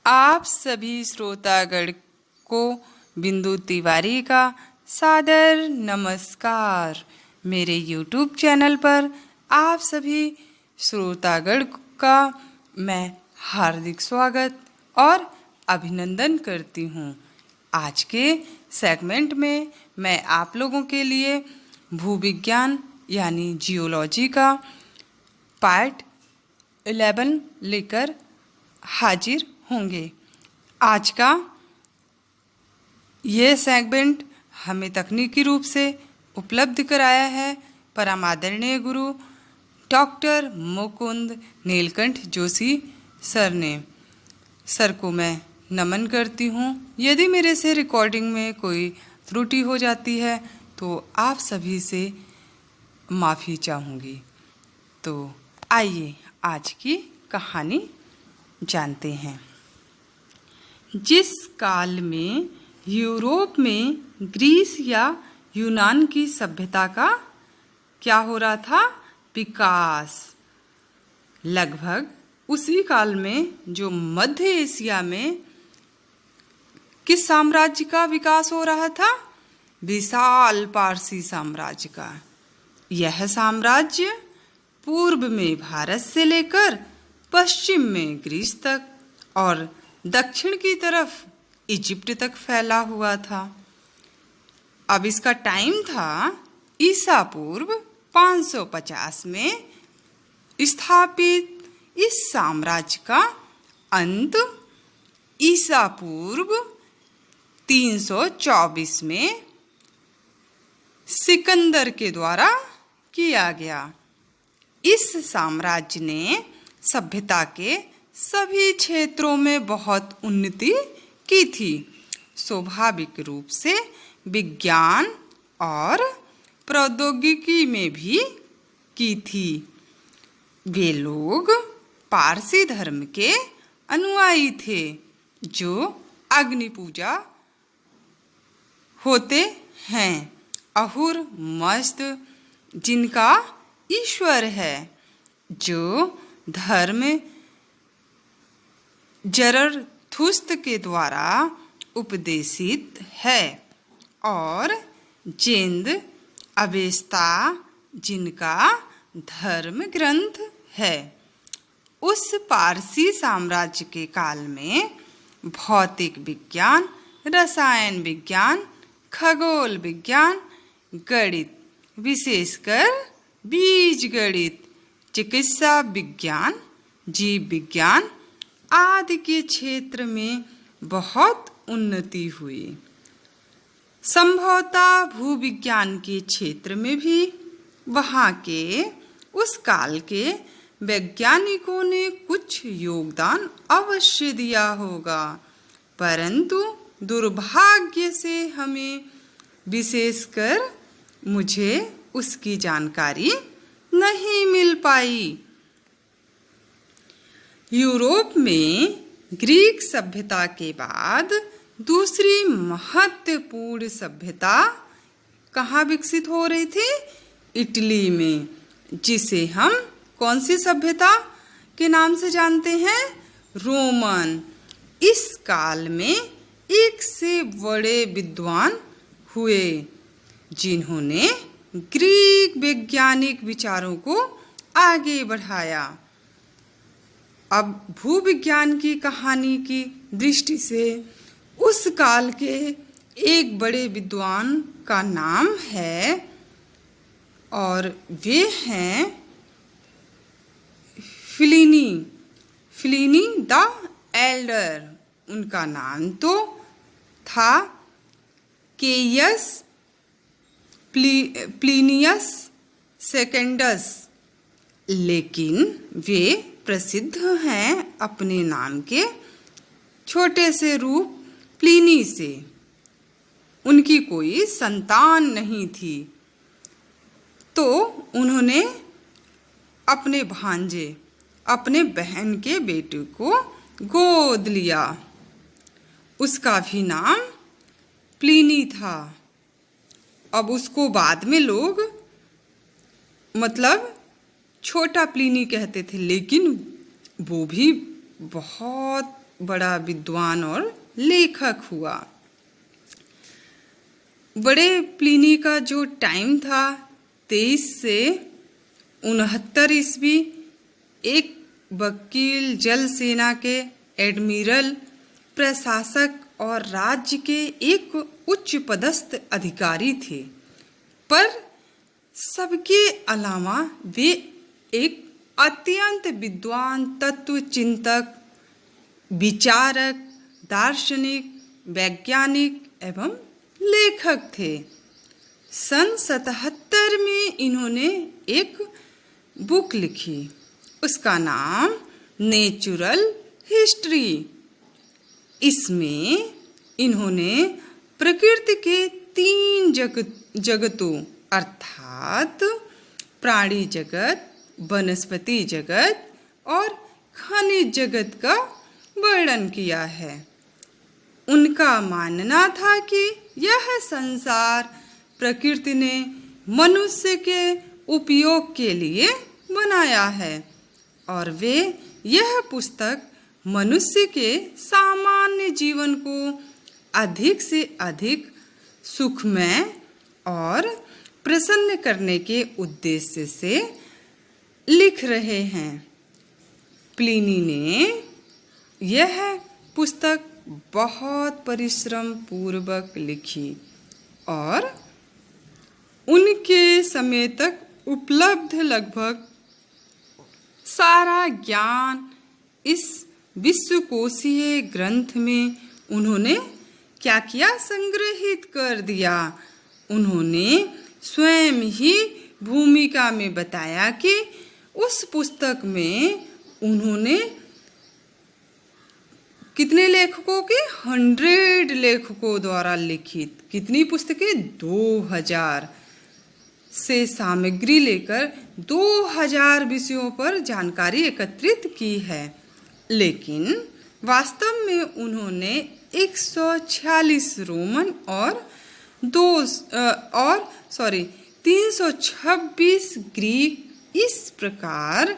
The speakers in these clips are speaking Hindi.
आप सभी श्रोतागण को बिंदु तिवारी का सादर नमस्कार। मेरे YouTube चैनल पर आप सभी श्रोतागण का मैं हार्दिक स्वागत और अभिनंदन करती हूँ। आज के सेगमेंट में मैं आप लोगों के लिए भूविज्ञान यानी जियोलॉजी का पार्ट 11 लेकर हाजिर होंगे। आज का यह सेगमेंट हमें तकनीकी रूप से उपलब्ध कराया है परम आदरणीय गुरु डॉक्टर मुकुंद नीलकंठ जोशी सर ने। सर को मैं नमन करती हूँ। यदि मेरे से रिकॉर्डिंग में कोई त्रुटि हो जाती है तो आप सभी से माफ़ी चाहूँगी। तो आइए आज की कहानी जानते हैं। जिस काल में यूरोप में ग्रीस या यूनान की सभ्यता का क्या हो रहा था, विकास, लगभग उसी काल में जो मध्य एशिया में किस साम्राज्य का विकास हो रहा था, विशाल पारसी साम्राज्य का। यह साम्राज्य पूर्व में भारत से लेकर पश्चिम में ग्रीस तक और दक्षिण की तरफ इजिप्ट तक फैला हुआ था। अब इसका टाइम था ईसा पूर्व 550 में स्थापित। इस साम्राज्य का अंत ईसा पूर्व 324 में सिकंदर के द्वारा किया गया। इस साम्राज्य ने सभ्यता के सभी क्षेत्रों में बहुत उन्नति की थी। स्वाभाविक रूप से विज्ञान और प्रौद्योगिकी में भी की थी। वे लोग पारसी धर्म के अनुयायी थे जो अग्नि पूजा होते हैं। अहुर मस्त जिनका ईश्वर है, जो धर्म जरथुस्त्र के द्वारा उपदेशित है, और जिंद अवेस्ता जिनका धर्म ग्रंथ है। उस पारसी साम्राज्य के काल में भौतिक विज्ञान, रसायन विज्ञान, खगोल विज्ञान, गणित, विशेषकर बीज गणित, चिकित्सा विज्ञान, जीव विज्ञान आदि के क्षेत्र में बहुत उन्नति हुई। संभवतः भूविज्ञान के क्षेत्र में भी वहाँ के उस काल के वैज्ञानिकों ने कुछ योगदान अवश्य दिया होगा, परंतु दुर्भाग्य से हमें, विशेषकर मुझे उसकी जानकारी नहीं मिल पाई। यूरोप में ग्रीक सभ्यता के बाद दूसरी महत्वपूर्ण सभ्यता कहाँ विकसित हो रही थी, इटली में, जिसे हम कौन सी सभ्यता के नाम से जानते हैं, रोमन। इस काल में एक से बड़े विद्वान हुए जिन्होंने ग्रीक वैज्ञानिक विचारों को आगे बढ़ाया। अब भूविज्ञान की कहानी की दृष्टि से उस काल के एक बड़े विद्वान का नाम है, और वे हैं प्लिनी द एल्डर। उनका नाम तो था केयस प्लिनियस सेकेंडस, लेकिन वे प्रसिद्ध हैं अपने नाम के छोटे से रूप प्लिनी से। उनकी कोई संतान नहीं थी, तो उन्होंने अपने भांजे, अपने बहन के बेटे को गोद लिया। उसका भी नाम प्लिनी था। अब उसको बाद में लोग मतलब छोटा प्लिनी कहते थे, लेकिन वो भी बहुत बड़ा विद्वान और लेखक हुआ। बड़े प्लिनी का जो टाइम था 23 से 69 ईस्वी, एक वकील, जल सेना के एडमिरल, प्रशासक और राज्य के एक उच्च पदस्थ अधिकारी थे। पर सबके अलावा वे एक अत्यंत विद्वान तत्वचिंतक, विचारक, दार्शनिक, वैज्ञानिक एवं लेखक थे। सन 77 में इन्होंने एक बुक लिखी, उसका नाम नेचुरल हिस्ट्री। इसमें इन्होंने प्रकृति के 3 जगतों अर्थात प्राणी जगत, वनस्पति जगत और खनिज जगत का वर्णन किया है। उनका मानना था कि यह संसार प्रकृति ने मनुष्य के उपयोग के लिए बनाया है और वे यह पुस्तक मनुष्य के सामान्य जीवन को अधिक से अधिक सुखमय और प्रसन्न करने के उद्देश्य से लिख रहे हैं। प्लिनी ने यह पुस्तक बहुत परिश्रम पूर्वक लिखी और उनके समय तक उपलब्ध लगभग सारा ज्ञान इस विश्वकोशीय ग्रंथ में उन्होंने क्या किया, संग्रहित कर दिया। उन्होंने स्वयं ही भूमिका में बताया कि उस पुस्तक में उन्होंने कितने लेखकों के 100 लेखकों द्वारा लिखित कितनी पुस्तकें 2000 से सामग्री लेकर 2000 विषयों पर जानकारी एकत्रित की है। लेकिन वास्तव में उन्होंने 146 रोमन और 326 ग्रीक, इस प्रकार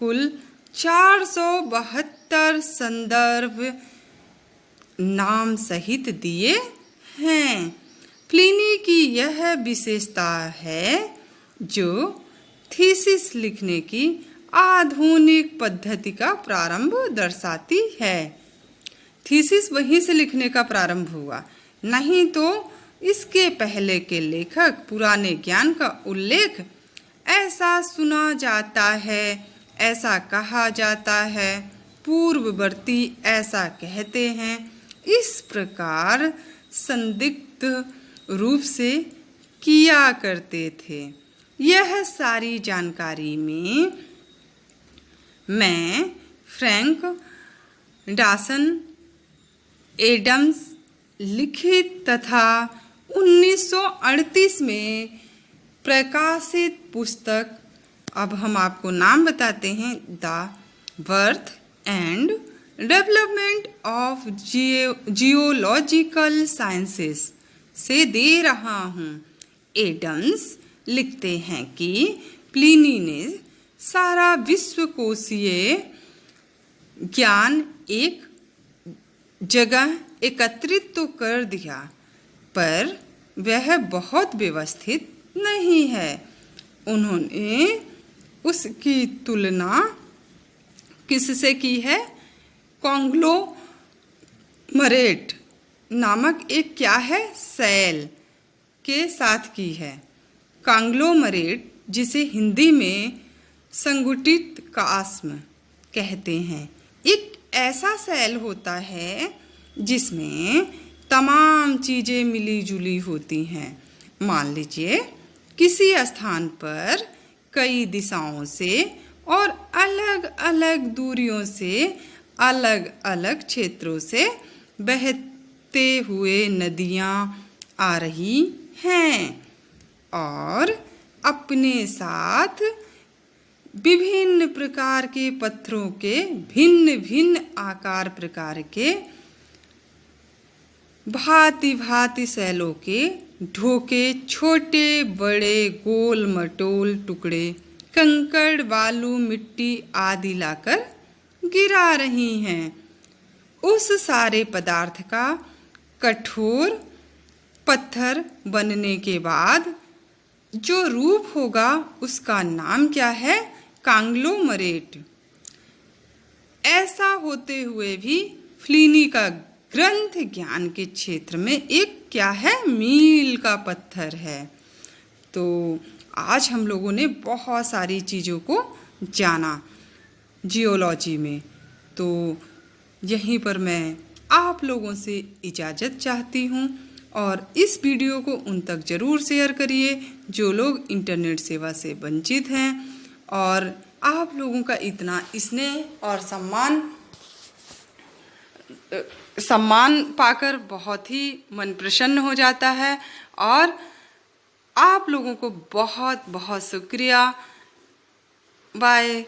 कुल 472 संदर्भ नाम सहित दिए हैं। प्लिनी की यह विशेषता है जो थीसिस लिखने की आधुनिक पद्धति का प्रारंभ दर्शाती है। थीसिस वहीं से लिखने का प्रारंभ हुआ, नहीं तो इसके पहले के लेखक पुराने ज्ञान का उल्लेख ऐसा सुना जाता है, ऐसा कहा जाता है, पूर्ववर्ती ऐसा कहते हैं, इस प्रकार संदिग्ध रूप से किया करते थे। यह सारी जानकारी में मैं फ्रैंक डॉसन एडम्स लिखित तथा 1938 में प्रकाशित पुस्तक, अब हम आपको नाम बताते हैं, the birth and development of geological sciences से दे रहा हूँ। एडम्स लिखते हैं कि प्लिनी ने सारा विश्वकोशीय ज्ञान एक जगह एकत्रित तो कर दिया, पर वह बहुत व्यवस्थित नहीं है। उन्होंने उसकी तुलना किससे की है? कॉन्ग्लोमरेट नामक एक क्या है, सेल के साथ की है। कॉन्ग्लोमरेट, जिसे हिंदी में संगुटित कास्म कहते हैं, एक ऐसा सेल होता है जिसमें तमाम चीज़ें मिली जुली होती हैं। मान लीजिए किसी स्थान पर कई दिशाओं से और अलग अलग दूरियों से अलग अलग क्षेत्रों से बहते हुए नदियाँ आ रही हैं और अपने साथ विभिन्न प्रकार के पत्थरों के भिन्न भिन्न आकार प्रकार के भांति भांति शैलों के ढोके, छोटे बड़े गोल मटोल टुकड़े, कंकड़, बालू, मिट्टी आदि लाकर गिरा रही हैं। उस सारे पदार्थ का कठोर पत्थर बनने के बाद जो रूप होगा उसका नाम क्या है? कांग्लोमरेट। ऐसा होते हुए भी प्लिनी का ग्रंथ ज्ञान के क्षेत्र में एक क्या है? मील का पत्थर है। तो आज हम लोगों ने बहुत सारी चीज़ों को जाना जियोलॉजी में। तो यहीं पर मैं आप लोगों से इजाज़त चाहती हूँ और इस वीडियो को उन तक ज़रूर शेयर करिए जो लोग इंटरनेट सेवा से वंचित हैं। और आप लोगों का इतना स्नेह और सम्मान पाकर बहुत ही मन प्रसन्न हो जाता है और आप लोगों को बहुत बहुत शुक्रिया। बाय।